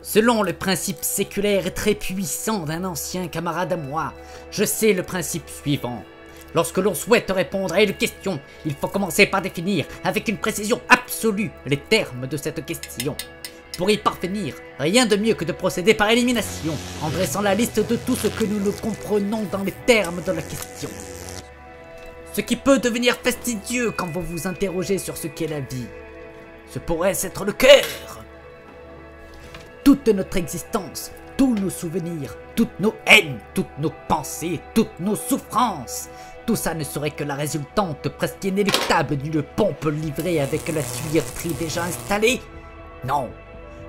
Selon le principe séculaire et très puissant d'un ancien camarade à moi, je sais le principe suivant. Lorsque l'on souhaite répondre à une question, il faut commencer par définir avec une précision absolue les termes de cette question. Pour y parvenir, rien de mieux que de procéder par élimination, en dressant la liste de tout ce que nous ne comprenons dans les termes de la question. Ce qui peut devenir fastidieux quand vous vous interrogez sur ce qu'est la vie. Ce pourrait être le cœur. Toute notre existence, tous nos souvenirs, toutes nos haines, toutes nos pensées, toutes nos souffrances, tout ça ne serait que la résultante presque inéluctable d'une pompe livrée avec la tuyauterie déjà installée? Non,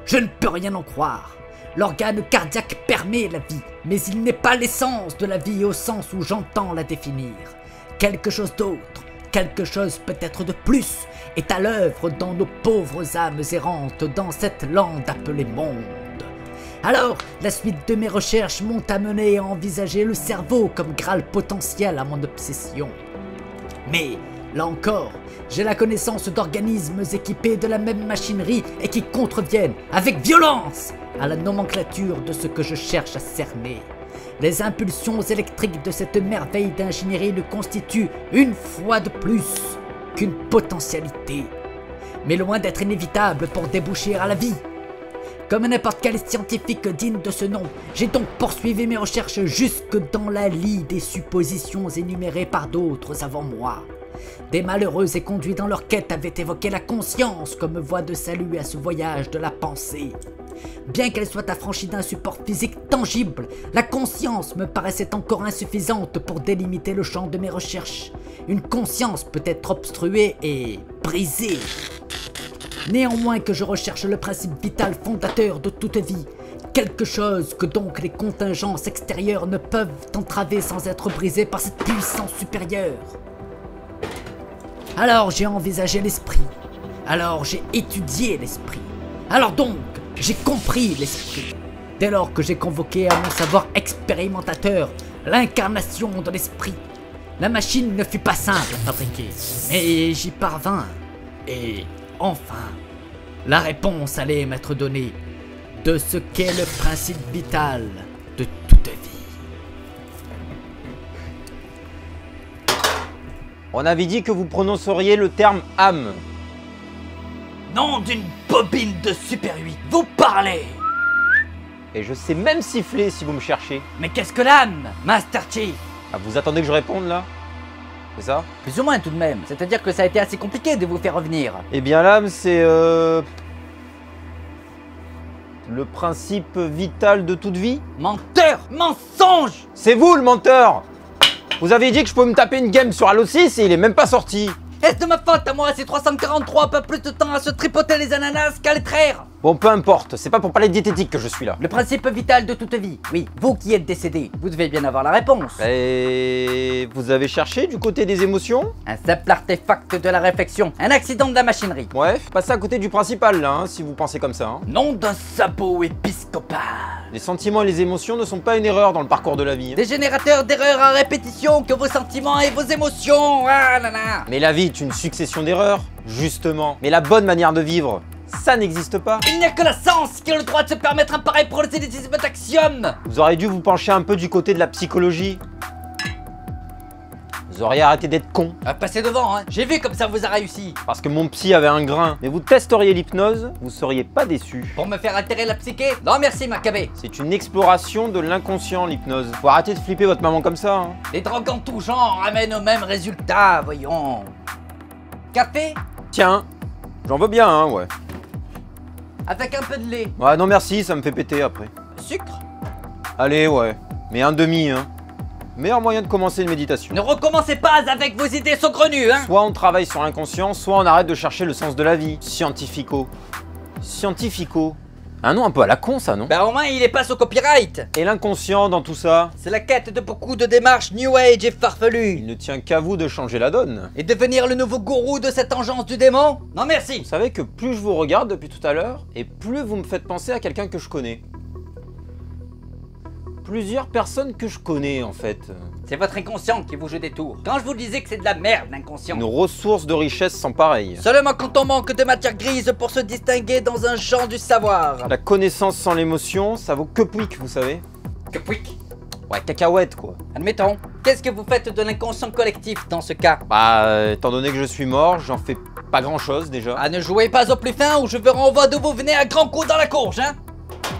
je ne peux rien en croire. L'organe cardiaque permet la vie, mais il n'est pas l'essence de la vie au sens où j'entends la définir. Quelque chose d'autre, quelque chose peut-être de plus, est à l'œuvre dans nos pauvres âmes errantes dans cette lande appelée monde. Alors, la suite de mes recherches m'ont amené à envisager le cerveau comme graal potentiel à mon obsession. Mais, là encore, j'ai la connaissance d'organismes équipés de la même machinerie et qui contreviennent, avec violence, à la nomenclature de ce que je cherche à cerner. Les impulsions électriques de cette merveille d'ingénierie ne constituent, une fois de plus, qu'une potentialité, mais loin d'être inévitable pour déboucher à la vie. Comme n'importe quel scientifique digne de ce nom, j'ai donc poursuivi mes recherches jusque dans la lie des suppositions énumérées par d'autres avant moi. Des malheureux et conduits dans leur quête avaient évoqué la conscience comme voie de salut à ce voyage de la pensée. Bien qu'elle soit affranchie d'un support physique tangible, la conscience me paraissait encore insuffisante pour délimiter le champ de mes recherches. Une conscience peut être obstruée et brisée. Néanmoins que je recherche le principe vital fondateur de toute vie, quelque chose que donc les contingences extérieures ne peuvent entraver sans être brisées par cette puissance supérieure. Alors j'ai envisagé l'esprit, alors j'ai étudié l'esprit, alors donc j'ai compris l'esprit. Dès lors que j'ai convoqué à mon savoir expérimentateur l'incarnation de l'esprit, la machine ne fut pas simple à fabriquer, mais j'y parvins. Et enfin, la réponse allait m'être donnée de ce qu'est le principe vital de toute vie. On avait dit que vous prononceriez le terme âme. Nom d'une bobine de Super 8, vous parlez! Et je sais même siffler si vous me cherchez. Mais qu'est-ce que l'âme, Master Chief? Ah, vous attendez que je réponde là? C'est ça? Plus ou moins tout de même, c'est-à-dire que ça a été assez compliqué de vous faire revenir. Eh bien l'âme c'est le principe vital de toute vie. Menteur! Mensonge! C'est vous le menteur! Vous avez dit que je pouvais me taper une game sur Halo 6 et il est même pas sorti. Est-ce de ma faute à moi? C'est 343, pas plus de temps à se tripoter les ananas qu'à les traire. Bon, peu importe, c'est pas pour parler de diététique que je suis là. Le principe vital de toute vie. Oui, vous qui êtes décédé, vous devez bien avoir la réponse. Et vous avez cherché du côté des émotions? Un simple artefact de la réflexion, un accident de la machinerie. Ouais, passez à côté du principal là, hein, si vous pensez comme ça. Hein. Nom d'un sabot épiscopal. Les sentiments et les émotions ne sont pas une erreur dans le parcours de la vie. Hein. Des générateurs d'erreurs à répétition que vos sentiments et vos émotions. Ah là là. Mais la vie est une succession d'erreurs, justement. Mais la bonne manière de vivre, ça n'existe pas. Il n'y a que la science qui a le droit de se permettre un pareil prosélytisme d'axiome. Vous auriez dû vous pencher un peu du côté de la psychologie. Vous auriez arrêté d'être con. Passez devant, hein. J'ai vu comme ça vous a réussi. Parce que mon psy avait un grain. Mais vous testeriez l'hypnose, vous seriez pas déçu. Pour me faire altérer la psyché? Non merci Maccabée. C'est une exploration de l'inconscient, l'hypnose. Faut arrêter de flipper votre maman comme ça. Hein. Les drogues en tout genre amènent au même résultat, voyons. Café? Tiens, j'en veux bien, hein, ouais. Avec un peu de lait. Ouais, non merci, ça me fait péter après. Sucre? Allez, ouais. Mais un demi, hein. Meilleur moyen de commencer une méditation. Ne recommencez pas avec vos idées saugrenues, hein. Soit on travaille sur l'inconscient, soit on arrête de chercher le sens de la vie. Scientifico. Scientifico. Un nom un peu à la con, ça, non? Bah au moins il est pas au copyright. Et l'inconscient dans tout ça? C'est la quête de beaucoup de démarches New Age et farfelues. Il ne tient qu'à vous de changer la donne. Et devenir le nouveau gourou de cette engeance du démon? Non merci. Vous savez que plus je vous regarde depuis tout à l'heure, et plus vous me faites penser à quelqu'un que je connais. plusieurs personnes que je connais en fait. C'est votre inconscient qui vous joue des tours. Quand je vous disais que c'est de la merde, l'inconscient. Une ressource de richesse sans pareil. Seulement quand on manque de matière grise pour se distinguer dans un champ du savoir. La connaissance sans l'émotion, ça vaut que pouic, vous savez. Que pouic. Ouais, cacahuète quoi. Admettons, qu'est-ce que vous faites de l'inconscient collectif dans ce cas? Bah, étant donné que je suis mort, j'en fais pas grand chose déjà. Ah, ne jouez pas au plus fin ou je vous renvoie d'où vous venez à grands coups dans la courge, hein.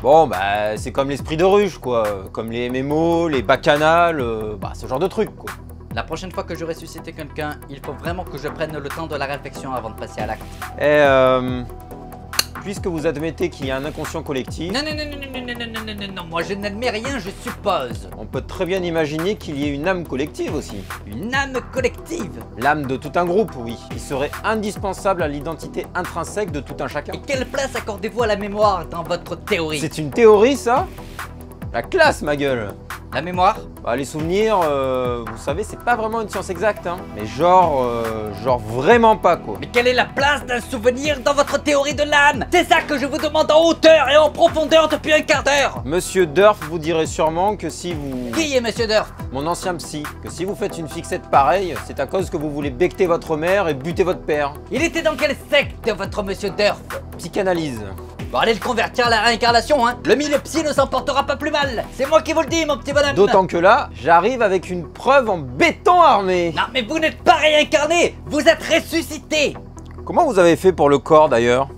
Bon, bah, c'est comme l'esprit de ruche quoi. Comme les MMO, les bacchanales, bah, ce genre de trucs quoi. La prochaine fois que je ressuscite quelqu'un, il faut vraiment que je prenne le temps de la réflexion avant de passer à l'acte. Et puisque vous admettez qu'il y a un inconscient collectif, Non, moi je n'admets rien, je suppose. on peut très bien imaginer qu'il y ait une âme collective aussi. Une âme collective. L'âme de tout un groupe, oui, qui serait indispensable à l'identité intrinsèque de tout un chacun. Et quelle place accordez-vous à la mémoire dans votre théorie? C'est une théorie, ça? La classe, ma gueule! La mémoire? Bah, les souvenirs, vous savez, c'est pas vraiment une science exacte, hein. Mais genre vraiment pas, quoi. Mais quelle est la place d'un souvenir dans votre théorie de l'âme? C'est ça que je vous demande en hauteur et en profondeur depuis un quart d'heure. Monsieur Durf vous dirait sûrement que si vous... Qui est Monsieur Durf? Mon ancien psy, que si vous faites une fixette pareille, c'est à cause que vous voulez becter votre mère et buter votre père. Il était dans quelle secte, votre Monsieur Durf? Psychanalyse. Bon, allez le convertir à la réincarnation, hein. Le milieu psy ne s'en portera pas plus mal. C'est moi qui vous le dis, mon petit bonhomme. D'autant que là, j'arrive avec une preuve en béton armé. Non, mais vous n'êtes pas réincarné, vous êtes ressuscité. Comment vous avez fait pour le corps, d'ailleurs?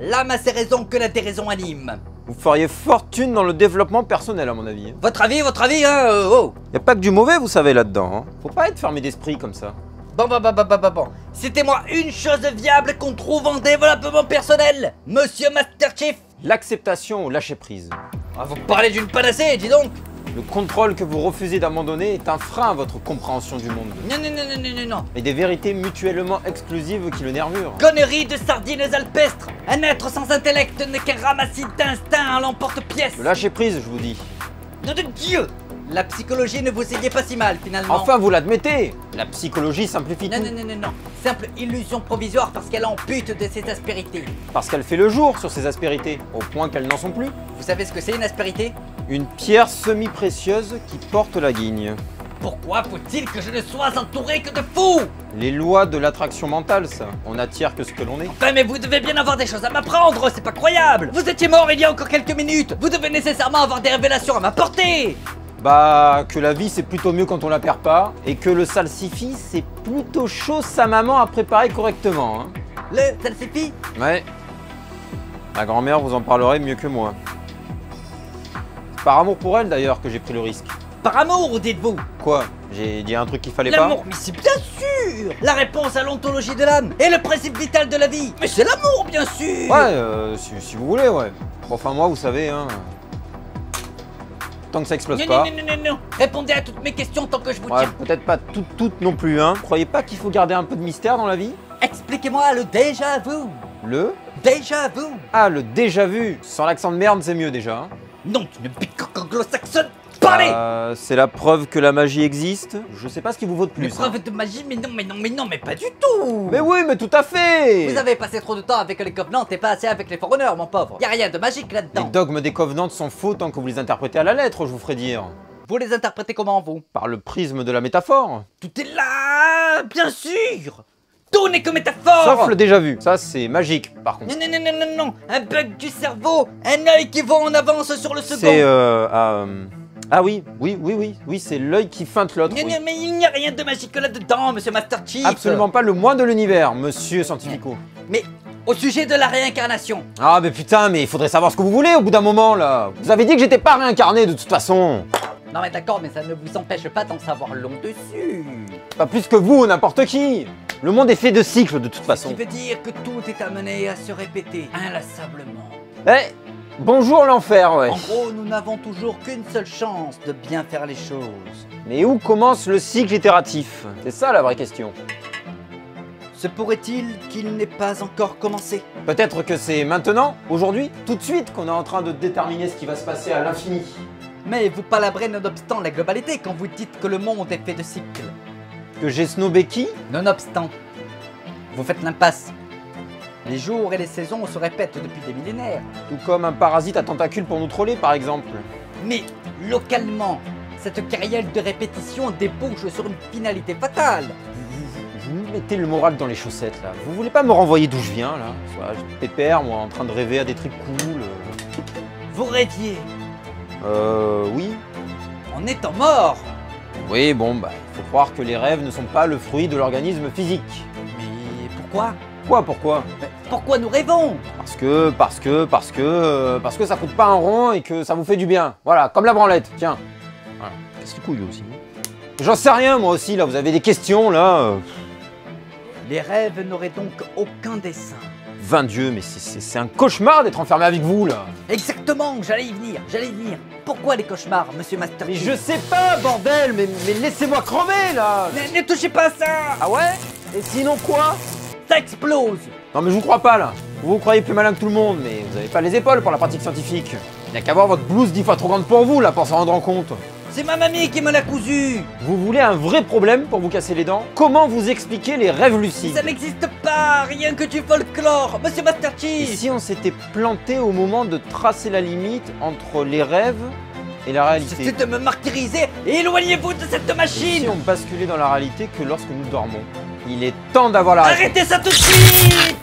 L'âme a ses raisons que la déraison anime. Vous feriez fortune dans le développement personnel, à mon avis. Votre avis, hein, oh. Y a pas que du mauvais, vous savez, là-dedans. Hein. Faut pas être fermé d'esprit comme ça. Bon. Citez-moi une chose viable qu'on trouve en développement personnel, Monsieur Master Chief. L'acceptation ou lâcher prise. Ah, vous parlez d'une panacée, dis donc. Le contrôle que vous refusez d'abandonner est un frein à votre compréhension du monde. Non. Et des vérités mutuellement exclusives qui le nervurent. Conneries de sardines alpestres. Un être sans intellect n'est qu'un ramassis d'instinct à l'emporte-pièce. Le lâcher prise, je vous dis. Nom de Dieu. La psychologie ne vous aidait pas si mal, finalement. Enfin, vous l'admettez. La psychologie simplifie tout. Non. Simple illusion provisoire parce qu'elle ampute de ses aspérités. Parce qu'elle fait le jour sur ses aspérités, au point qu'elles n'en sont plus. Vous savez ce que c'est une aspérité? Une pierre semi-précieuse qui porte la guigne. Pourquoi faut-il que je ne sois entouré que de fous? Les lois de l'attraction mentale, ça. On attire que ce que l'on est. Enfin, mais vous devez bien avoir des choses à m'apprendre, c'est pas croyable. Vous étiez mort il y a encore quelques minutes. Vous devez nécessairement avoir des révélations à m'apporter. Bah, que la vie c'est plutôt mieux quand on la perd pas, et que le salsifis c'est plutôt chaud sa maman à préparer correctement. Hein. Le salsifis? Ouais. Ma grand-mère vous en parlerait mieux que moi. C'est par amour pour elle d'ailleurs que j'ai pris le risque. Par amour, dites-vous? Quoi? J'ai dit un truc qu'il fallait pas? L'amour, mais c'est bien sûr la réponse à l'ontologie de l'âme et le principe vital de la vie. Mais c'est l'amour, bien sûr. Ouais, si vous voulez, ouais. Bon, enfin moi, vous savez, hein... Tant que ça explose pas. Non. Répondez à toutes mes questions tant que je vous Ouais, tiens. peut-être pas toutes non plus, hein. Croyez pas qu'il faut garder un peu de mystère dans la vie? Expliquez-moi le déjà vu. Le? Déjà vu. Ah, le déjà vu. Sans l'accent de merde, c'est mieux déjà. Hein. Non, tu ne bicoque anglo-saxonne. Parlez. C'est la preuve que la magie existe. Je sais pas ce qui vous vaut de Une plus. preuve de magie, mais pas du tout. Mais oui, mais tout à fait. Vous avez passé trop de temps avec les Covenants et pas assez avec les Forerunners, mon pauvre. Y a rien de magique Les là-dedans. dogmes des Covenants sont faux tant que vous les interprétez à la lettre, je vous ferai dire. Vous les interprétez comment, vous? Par le prisme de la métaphore. Tout est là, bien sûr. Tout n'est que métaphore. Sauf le déjà vu. Ça, c'est magique, par contre. Non. Un bug du cerveau. Un œil qui va en avance sur le second. C'est Ah oui, c'est l'œil qui feinte l'autre. Oui. Mais il n'y a rien de magique là-dedans, monsieur Master Chief. Absolument pas le moins de l'univers, monsieur Scientifico. Mais au sujet de la réincarnation. Ah mais putain, mais il faudrait savoir ce que vous voulez au bout d'un moment là. Vous avez dit que j'étais pas réincarné de toute façon. Non mais d'accord, mais ça ne vous empêche pas d'en savoir long dessus. Pas plus que vous, n'importe qui. Le monde est fait de cycles de toute Ce façon. qui veut dire que tout est amené à se répéter inlassablement. Eh, bonjour l'enfer, ouais. En gros, nous n'avons toujours qu'une seule chance de bien faire les choses. Mais où commence le cycle itératif? C'est ça la vraie question. Se pourrait-il qu'il n'ait pas encore commencé? Peut-être que c'est maintenant, aujourd'hui, tout de suite qu'on est en train de déterminer ce qui va se passer à l'infini. Mais vous palabrez nonobstant la globalité quand vous dites que le monde est fait de cycles. Que j'ai snobé qui? Nonobstant, vous faites l'impasse. Les jours et les saisons se répètent depuis des millénaires. Tout comme un parasite à tentacules pour nous troller par exemple. Mais localement. Cette carrière de répétition débouche sur une finalité fatale. Vous me mettez le moral dans les chaussettes là. Vous voulez pas me renvoyer d'où je viens là? Soit pépère, moi, en train de rêver à des trucs cool. Vous rêviez Oui. en étant mort. Oui, bon, bah, il faut croire que les rêves ne sont pas le fruit de l'organisme physique. Mais pourquoi? Pourquoi? Mais pourquoi nous rêvons? Parce que ça coûte pas un rond et que ça vous fait du bien. Voilà, comme la branlette, tiens. Voilà, casse les couilles aussi. J'en sais rien moi aussi, là, vous avez des questions, là. Les rêves n'auraient donc aucun dessein. 20 dieux, mais c'est un cauchemar d'être enfermé avec vous, là. Exactement, j'allais y venir. Pourquoi les cauchemars, monsieur Master Mais Chief? je sais pas, bordel, mais laissez-moi crever, là. Ne touchez pas à ça. Ah ouais? Et sinon quoi? Ça explose. Non mais je vous crois pas, là. Vous croyez plus malin que tout le monde, mais vous avez pas les épaules pour la pratique scientifique. Il n'y a qu'à voir votre blouse 10 fois trop grande pour vous, là, pour s'en rendre compte. C'est ma mamie qui me l'a cousu. Vous voulez un vrai problème pour vous casser les dents? Comment vous expliquez les rêves lucides? Ça n'existe pas, rien que du folklore, monsieur Master Et Chief. si on s'était planté au moment de tracer la limite entre les rêves et la réalité? C'est de me martyriser et éloignez-vous de cette Et machine. si on basculait dans la réalité que lorsque nous dormons? Il est temps d'avoir la réponse. Arrêtez ça tout de suite.